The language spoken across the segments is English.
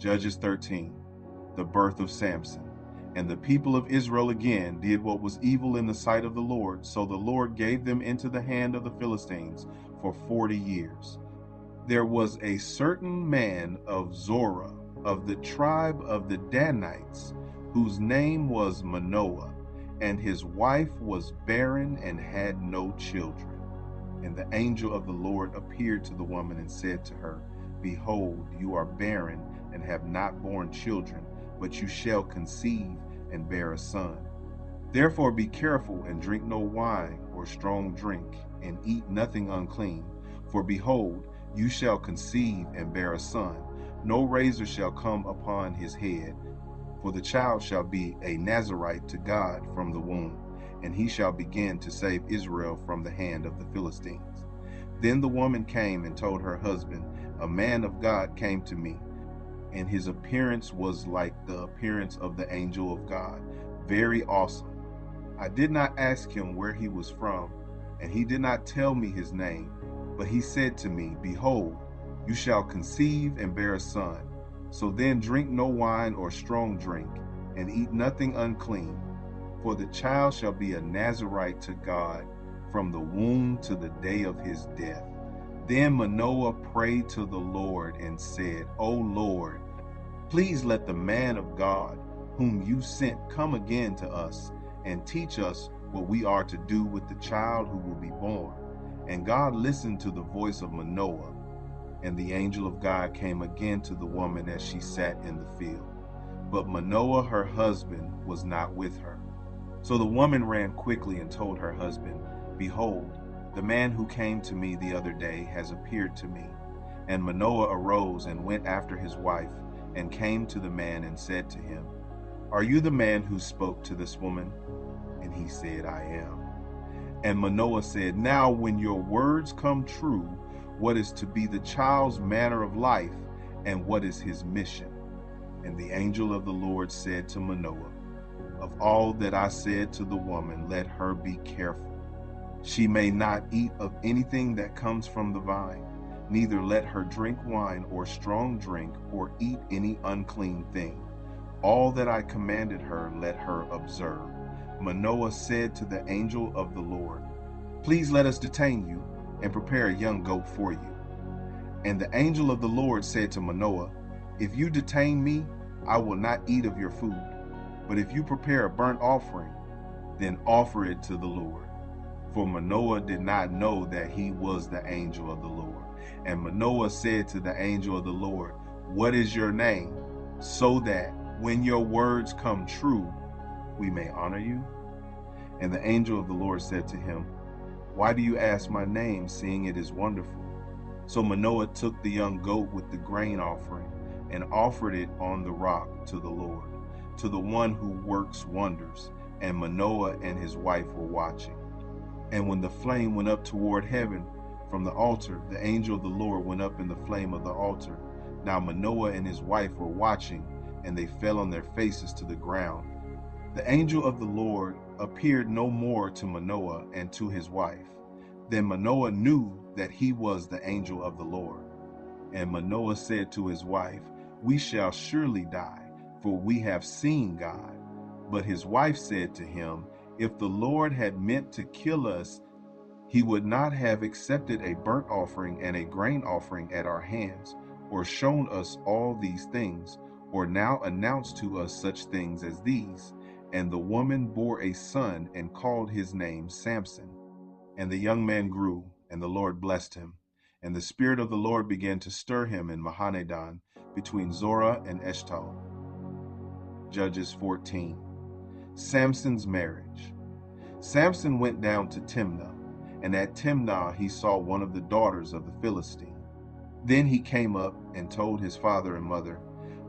Judges 13, the birth of Samson. And the people of Israel again did what was evil in the sight of the Lord, so the Lord gave them into the hand of the Philistines for 40 years. There was a certain man of Zorah, of the tribe of the Danites, whose name was Manoah, and his wife was barren and had no children. And the angel of the Lord appeared to the woman and said to her, Behold, you are barren and have not borne children, but you shall conceive and bear a son. Therefore be careful and drink no wine or strong drink, and eat nothing unclean. For behold, you shall conceive and bear a son. No razor shall come upon his head, for the child shall be a Nazarite to God from the womb, and he shall begin to save Israel from the hand of the Philistines. Then the woman came and told her husband, A man of God came to me, and his appearance was like the appearance of the angel of God, very awesome. I did not ask him where he was from, and he did not tell me his name, but he said to me, Behold, you shall conceive and bear a son. So then drink no wine or strong drink, and eat nothing unclean, for the child shall be a Nazarite to God from the womb to the day of his death. Then Manoah prayed to the Lord and said, O Lord, please let the man of God whom you sent come again to us and teach us what we are to do with the child who will be born. And God listened to the voice of Manoah. And the angel of God came again to the woman as she sat in the field. But Manoah, her husband, was not with her. So the woman ran quickly and told her husband, Behold, the man who came to me the other day has appeared to me. And Manoah arose and went after his wife, and came to the man and said to him, Are you the man who spoke to this woman? And he said, I am. And Manoah said, Now when your words come true, what is to be the child's manner of life, and what is his mission? And the angel of the Lord said to Manoah, Of all that I said to the woman, let her be careful. She may not eat of anything that comes from the vine, neither let her drink wine or strong drink, or eat any unclean thing. All that I commanded her, let her observe. Manoah said to the angel of the Lord, Please let us detain you, and prepare a young goat for you. And the angel of the Lord said to Manoah, If you detain me, I will not eat of your food. But if you prepare a burnt offering, then offer it to the Lord. For Manoah did not know that he was the angel of the Lord. And Manoah said to the angel of the Lord, What is your name? So that when your words come true, we may honor you. And the angel of the Lord said to him, Why do you ask my name, seeing it is wonderful? So Manoah took the young goat with the grain offering and offered it on the rock to the Lord, to the one who works wonders. And Manoah and his wife were watching. And when the flame went up toward heaven from the altar, the angel of the Lord went up in the flame of the altar. Now Manoah and his wife were watching, and they fell on their faces to the ground. The angel of the Lord appeared no more to Manoah and to his wife. Then Manoah knew that he was the angel of the Lord. And Manoah said to his wife, We shall surely die, for we have seen God. But his wife said to him, If the Lord had meant to kill us, he would not have accepted a burnt offering and a grain offering at our hands, or shown us all these things, or now announced to us such things as these. And the woman bore a son and called his name Samson. And the young man grew, and the Lord blessed him. And the Spirit of the Lord began to stir him in Mahaneh-dan, between Zorah and Eshtaol. Judges 14. Samson's marriage. Samson went down to Timnah, and at Timnah he saw one of the daughters of the Philistine. Then he came up and told his father and mother,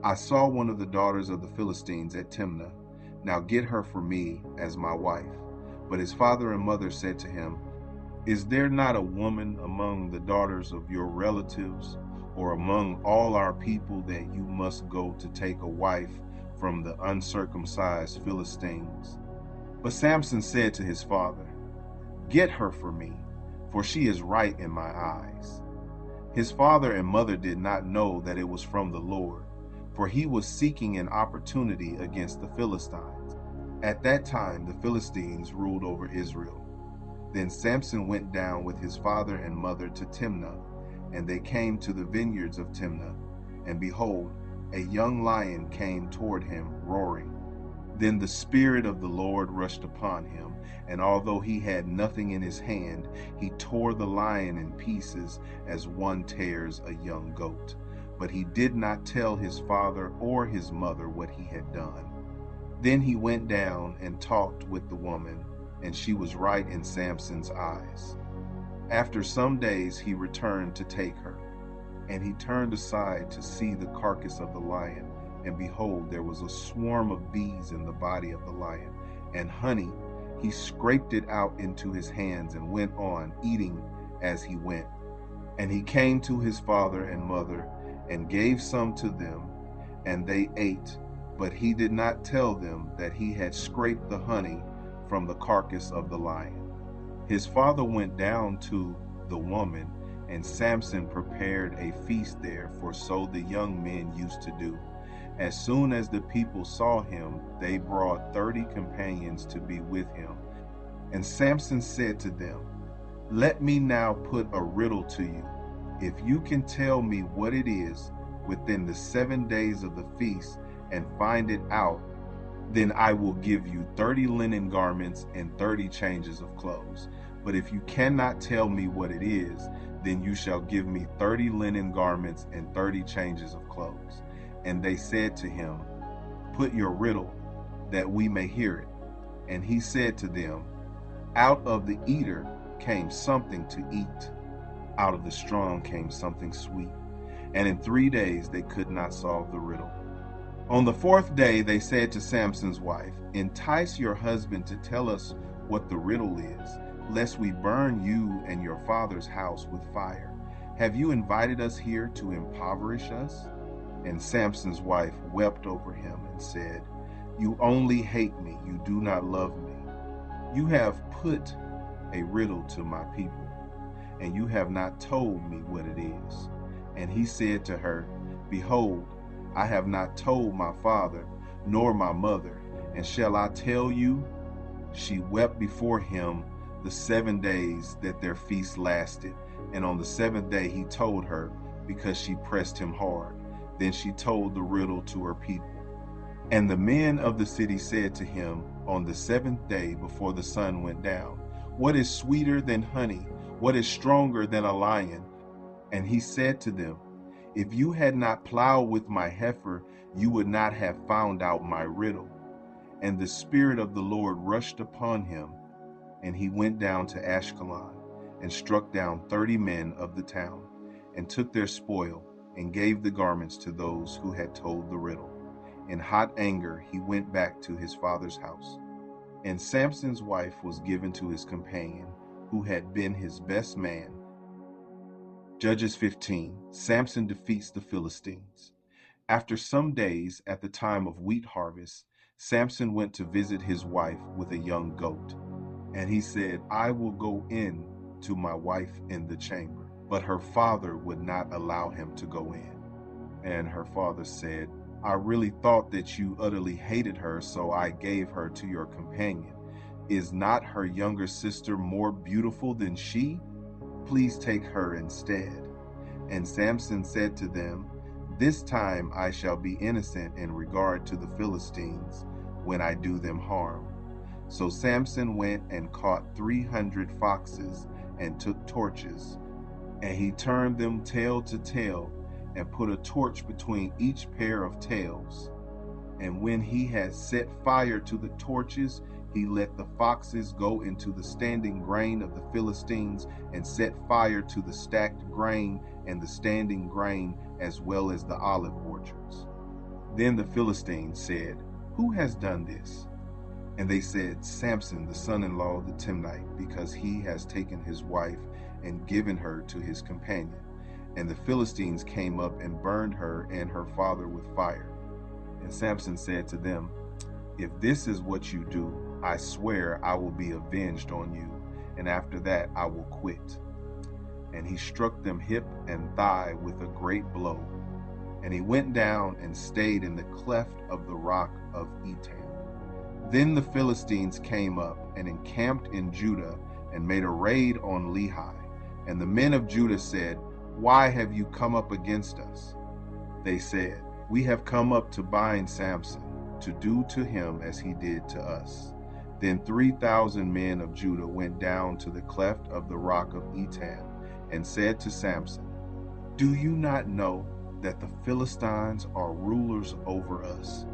I saw one of the daughters of the Philistines at Timnah. Now get her for me as my wife. But his father and mother said to him, Is there not a woman among the daughters of your relatives, or among all our people, that you must go to take a wife from the uncircumcised Philistines? But Samson said to his father, Get her for me, for she is right in my eyes. His father and mother did not know that it was from the Lord, for he was seeking an opportunity against the Philistines. At that time, the Philistines ruled over Israel. Then Samson went down with his father and mother to Timnah, and they came to the vineyards of Timnah. And behold, a young lion came toward him, roaring. Then the Spirit of the Lord rushed upon him, and although he had nothing in his hand, he tore the lion in pieces as one tears a young goat. But he did not tell his father or his mother what he had done. Then he went down and talked with the woman, and she was right in Samson's eyes. After some days he returned to take her, and he turned aside to see the carcass of the lion, and behold, there was a swarm of bees in the body of the lion, and honey. He scraped it out into his hands and went on, eating as he went. And he came to his father and mother, and gave some to them, and they ate. But he did not tell them that he had scraped the honey from the carcass of the lion. His father went down to the woman, and Samson prepared a feast there, for so the young men used to do. As soon as the people saw him, they brought 30 companions to be with him. And Samson said to them, "Let me now put a riddle to you. If you can tell me what it is within the 7 days of the feast and find it out, then I will give you 30 linen garments and 30 changes of clothes. But if you cannot tell me what it is, then you shall give me 30 linen garments and 30 changes of clothes." And they said to him, "Put your riddle, that we may hear it." And he said to them, "Out of the eater came something to eat. Out of the strong came something sweet." And in 3 days they could not solve the riddle. On the 4th day they said to Samson's wife, "Entice your husband to tell us what the riddle is, lest we burn you and your father's house with fire. Have you invited us here to impoverish us?" And Samson's wife wept over him and said, "You only hate me, you do not love me. You have put a riddle to my people, and you have not told me what it is." And he said to her, "Behold, I have not told my father nor my mother, and shall I tell you?" She wept before him the 7 days that their feast lasted, and on the 7th day he told her, because she pressed him hard. Then she told the riddle to her people. And the men of the city said to him on the 7th day before the sun went down, "What is sweeter than honey? What is stronger than a lion?" And he said to them, "If you had not plowed with my heifer, you would not have found out my riddle." And the Spirit of the Lord rushed upon him, and he went down to Ashkelon, and struck down 30 men of the town, and took their spoil, and gave the garments to those who had told the riddle. In hot anger he went back to his father's house. And Samson's wife was given to his companion, who had been his best man. Judges 15. Samson defeats the Philistines. After some days, at the time of wheat harvest, Samson went to visit his wife with a young goat. And he said, "I will go in to my wife in the chamber." But her father would not allow him to go in. And her father said, "I really thought that you utterly hated her, so I gave her to your companion. Is not her younger sister more beautiful than she? Please take her instead." And Samson said to them, "This time I shall be innocent in regard to the Philistines when I do them harm." So Samson went and caught 300 foxes and took torches, and he turned them tail to tail, and put a torch between each pair of tails. And when he had set fire to the torches, he let the foxes go into the standing grain of the Philistines, and set fire to the stacked grain and the standing grain, as well as the olive orchards. Then the Philistines said, "Who has done this?" And they said, "Samson, the son-in-law of the Timnite, because he has taken his wife and given her to his companion." And the Philistines came up and burned her and her father with fire. And Samson said to them, "If this is what you do, I swear I will be avenged on you, and after that I will quit." And he struck them hip and thigh with a great blow, And he went down and stayed in the cleft of the rock of Etam. Then the Philistines came up and encamped in Judah and made a raid on Lehi. And the men of Judah said, "Why have you come up against us?" They said, "We have come up to bind Samson, to do to him as he did to us." Then 3,000 men of Judah went down to the cleft of the rock of Etam and said to Samson, "Do you not know that the Philistines are rulers over us?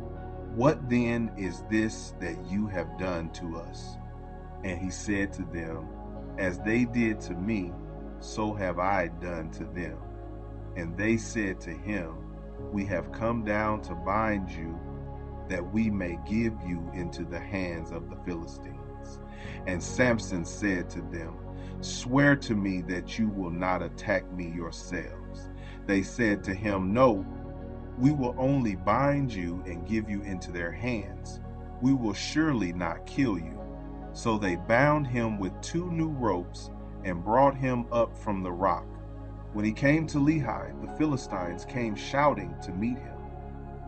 What then is this that you have done to us?" And he said to them, "As they did to me, so have I done to them." And they said to him, "We have come down to bind you, that we may give you into the hands of the Philistines." And Samson said to them, "Swear to me that you will not attack me yourselves." They said to him, "No, we will only bind you and give you into their hands. We will surely not kill you." So they bound him with 2 new ropes and brought him up from the rock. When he came to Lehi, the Philistines came shouting to meet him.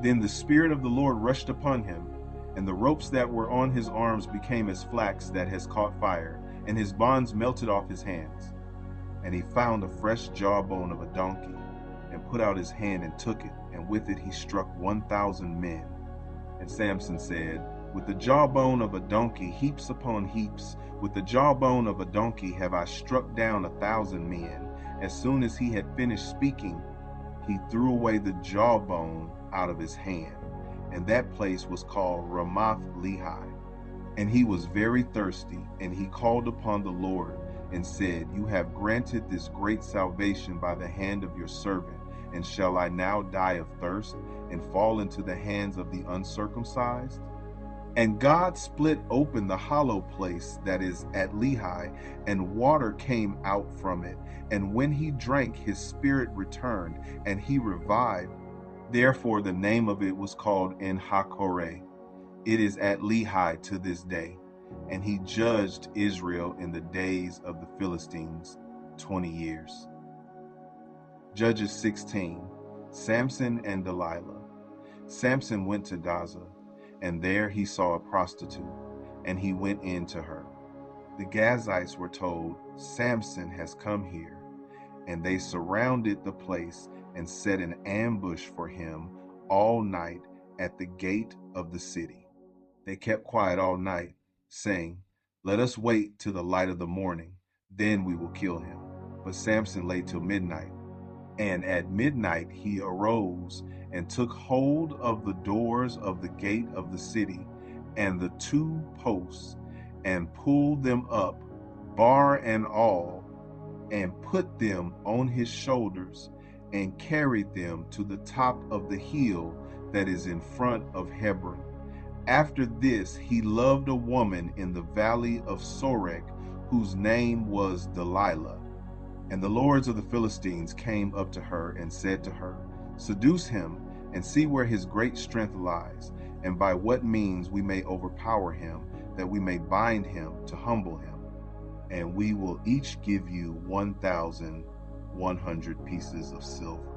Then the Spirit of the Lord rushed upon him, and the ropes that were on his arms became as flax that has caught fire, and his bonds melted off his hands. And he found a fresh jawbone of a donkey, and put out his hand and took it, and with it he struck 1,000 men. And Samson said, "With the jawbone of a donkey, heaps upon heaps, with the jawbone of a donkey have I struck down 1,000 men." As soon as he had finished speaking, he threw away the jawbone out of his hand, and that place was called Ramath Lehi. And he was very thirsty, and he called upon the Lord and said, "You have granted this great salvation by the hand of your servant, and shall I now die of thirst and fall into the hands of the uncircumcised?" And God split open the hollow place that is at Lehi, and water came out from it. And when he drank, his spirit returned, and he revived. Therefore the name of it was called En-Hakkore. It is at Lehi to this day. And he judged Israel in the days of the Philistines 20 years. Judges 16. Samson and Delilah. Samson went to Gaza, and there he saw a prostitute, and he went in to her. The Gazites were told, "Samson has come here," and they surrounded the place and set an ambush for him all night at the gate of the city. They kept quiet all night, saying, "Let us wait till the light of the morning, then we will kill him." But Samson lay till midnight. And at midnight he arose and took hold of the doors of the gate of the city and the 2 posts, and pulled them up, bar and all, and put them on his shoulders, and carried them to the top of the hill that is in front of Hebron. After this he loved a woman in the valley of Sorek, whose name was Delilah. And the lords of the Philistines came up to her and said to her, "Seduce him, and see where his great strength lies, and by what means we may overpower him, that we may bind him to humble him. And we will each give you 1,100 pieces of silver."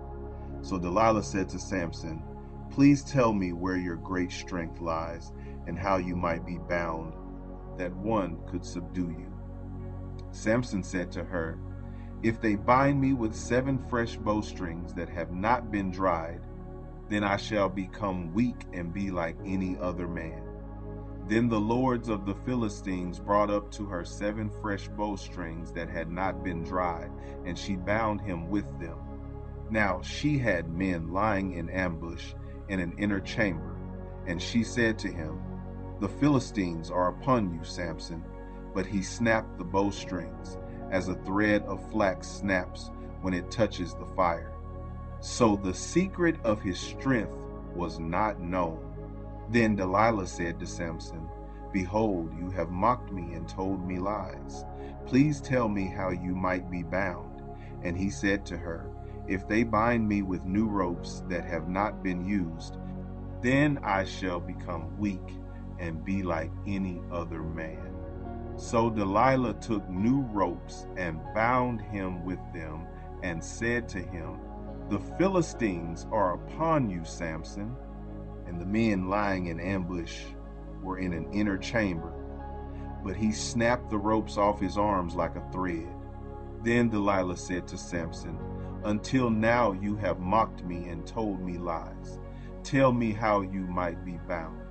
So Delilah said to Samson, "Please tell me where your great strength lies, and how you might be bound, that one could subdue you." Samson said to her, "If they bind me with 7 fresh bowstrings that have not been dried, then I shall become weak and be like any other man." Then the lords of the Philistines brought up to her 7 fresh bowstrings that had not been dried, and she bound him with them. Now she had men lying in ambush in an inner chamber, and she said to him, "The Philistines are upon you, Samson." But he snapped the bowstrings, as a thread of flax snaps when it touches the fire. So the secret of his strength was not known. Then Delilah said to Samson, "Behold, you have mocked me and told me lies. Please tell me how you might be bound." And he said to her, "If they bind me with new ropes that have not been used, then I shall become weak and be like any other man." So Delilah took new ropes and bound him with them, and said to him, "The Philistines are upon you, Samson." And the men lying in ambush were in an inner chamber, but he snapped the ropes off his arms like a thread. Then Delilah said to Samson, "Until now you have mocked me and told me lies. Tell me how you might be bound."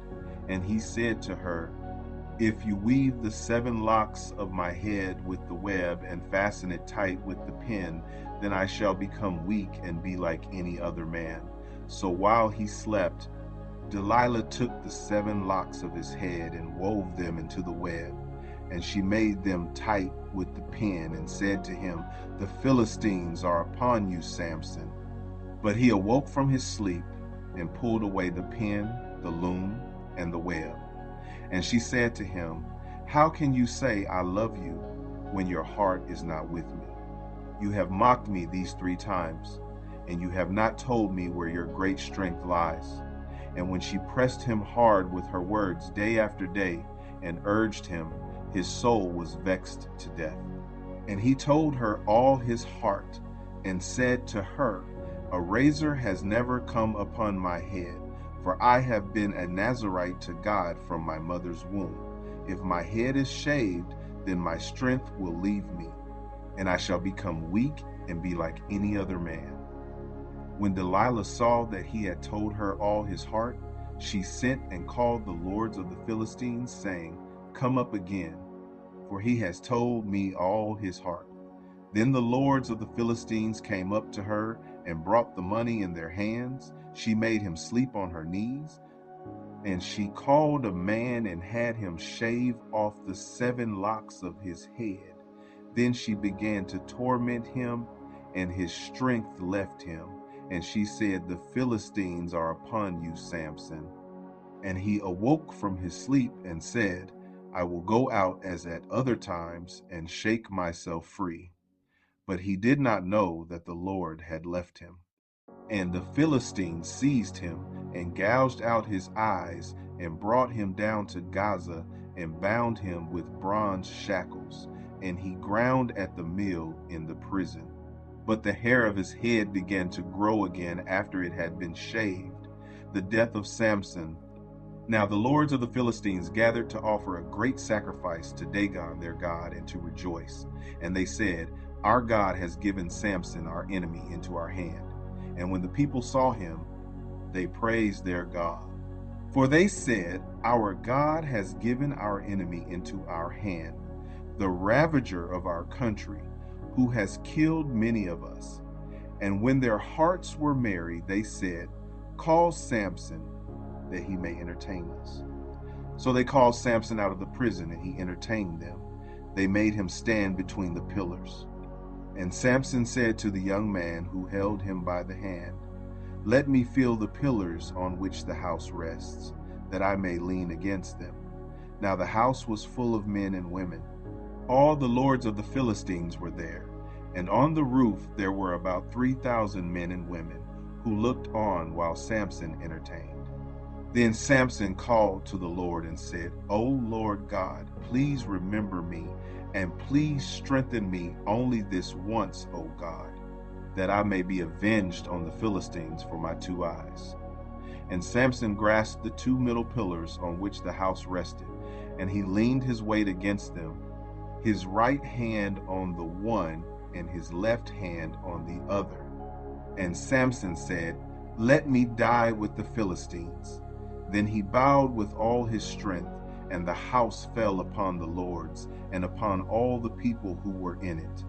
And he said to her, "If you weave the 7 locks of my head with the web and fasten it tight with the pin, then I shall become weak and be like any other man." So while he slept, Delilah took the 7 locks of his head and wove them into the web, and she made them tight with the pin and said to him, "The Philistines are upon you, Samson." But he awoke from his sleep and pulled away the pin, the loom, and the web. And she said to him, "How can you say I love you when your heart is not with me? You have mocked me these 3 times, and you have not told me where your great strength lies." And when she pressed him hard with her words day after day and urged him, his soul was vexed to death. And he told her all his heart and said to her, "A razor has never come upon my head, for I have been a Nazirite to God from my mother's womb. If my head is shaved, then my strength will leave me, and I shall become weak and be like any other man." When Delilah saw that he had told her all his heart, she sent and called the lords of the Philistines, saying, "Come up again, for he has told me all his heart." Then the lords of the Philistines came up to her and brought the money in their hands. She made him sleep on her knees, and she called a man and had him shave off the 7 locks of his head. Then she began to torment him, and his strength left him. And she said, "The Philistines are upon you, Samson." And he awoke from his sleep and said, "I will go out as at other times and shake myself free." But he did not know that the Lord had left him. And the Philistines seized him and gouged out his eyes and brought him down to Gaza and bound him with bronze shackles. And he ground at the mill in the prison. But the hair of his head began to grow again after it had been shaved. The death of Samson. Now the lords of the Philistines gathered to offer a great sacrifice to Dagon their god and to rejoice. And they said, "Our God has given Samson our enemy into our hand." And when the people saw him, they praised their God. For they said, "Our God has given our enemy into our hand, the ravager of our country, who has killed many of us." And when their hearts were merry, they said, "Call Samson, that he may entertain us." So they called Samson out of the prison, and he entertained them. They made him stand between the pillars. And Samson said to the young man who held him by the hand, "Let me feel the pillars on which the house rests, that I may lean against them." Now the house was full of men and women. All the lords of the Philistines were there, and on the roof there were about 3,000 men and women, who looked on while Samson entertained. Then Samson called to the Lord and said, "O Lord God, please remember me, and please strengthen me only this once, O God, that I may be avenged on the Philistines for my 2 eyes." And Samson grasped the 2 middle pillars on which the house rested, and he leaned his weight against them, his right hand on the one and his left hand on the other. And Samson said, "Let me die with the Philistines." Then he bowed with all his strength, and the house fell upon the lords and upon all the people who were in it.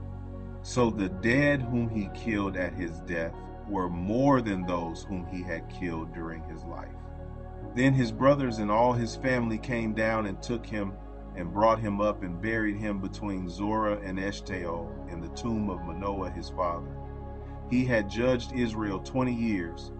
So the dead whom he killed at his death were more than those whom he had killed during his life. Then his brothers and all his family came down and took him and brought him up and buried him between Zorah and Eshtaol in the tomb of Manoah his father. He had judged Israel 20 years,